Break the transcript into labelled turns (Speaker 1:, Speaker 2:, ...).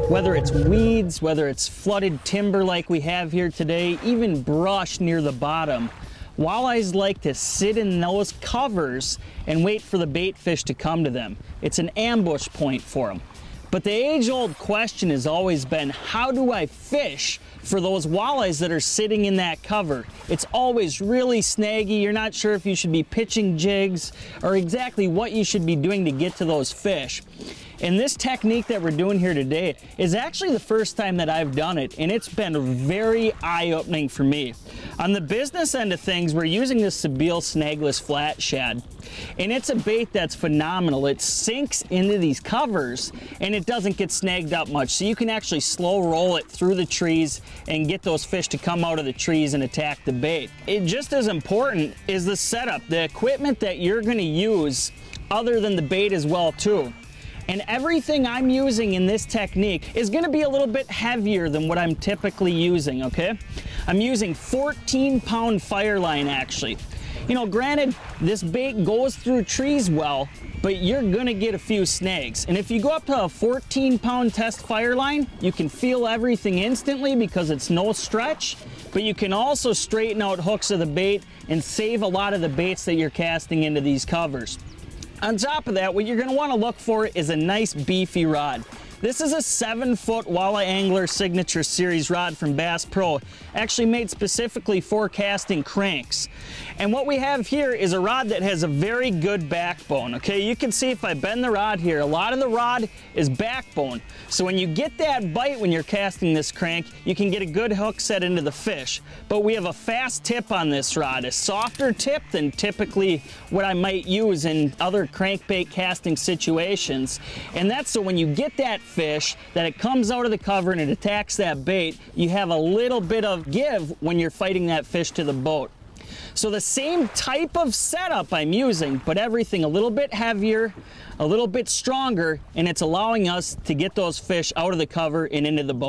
Speaker 1: Whether it's weeds, whether it's flooded timber like we have here today, even brush near the bottom, walleyes like to sit in those covers and wait for the bait fish to come to them. It's an ambush point for them. But the age-old question has always been, how do I fish for those walleyes that are sitting in that cover? It's always really snaggy. You're not sure if you should be pitching jigs or exactly what you should be doing to get to those fish. And this technique that we're doing here today is actually the first time that I've done it, and it's been very eye-opening for me. On the business end of things, we're using this Sebile snagless flat shad, and it's a bait that's phenomenal. It sinks into these covers and it doesn't get snagged up much, so you can actually slow roll it through the trees and get those fish to come out of the trees and attack the bait. It just as important is the setup, the equipment that you're going to use other than the bait as well too. And everything I'm using in this technique is going to be a little bit heavier than what I'm typically using, okay? I'm using 14-pound fire line actually. You know, granted, this bait goes through trees well, but you're gonna get a few snags. And if you go up to a 14-pound test fire line, you can feel everything instantly because it's no stretch, but you can also straighten out hooks of the bait and save a lot of the baits that you're casting into these covers. On top of that, what you're going to want to look for is a nice beefy rod. This is a 7-foot Walleye Angler Signature Series rod from Bass Pro, actually made specifically for casting cranks. And what we have here is a rod that has a very good backbone, okay? You can see if I bend the rod here, a lot of the rod is backbone. So when you get that bite when you're casting this crank, you can get a good hook set into the fish. But we have a fast tip on this rod, a softer tip than typically what I might use in other crankbait casting situations. And that's so when you get that fish, that it comes out of the cover and it attacks that bait, you have a little bit of give when you're fighting that fish to the boat. So the same type of setup I'm using, but everything a little bit heavier, a little bit stronger, and it's allowing us to get those fish out of the cover and into the boat.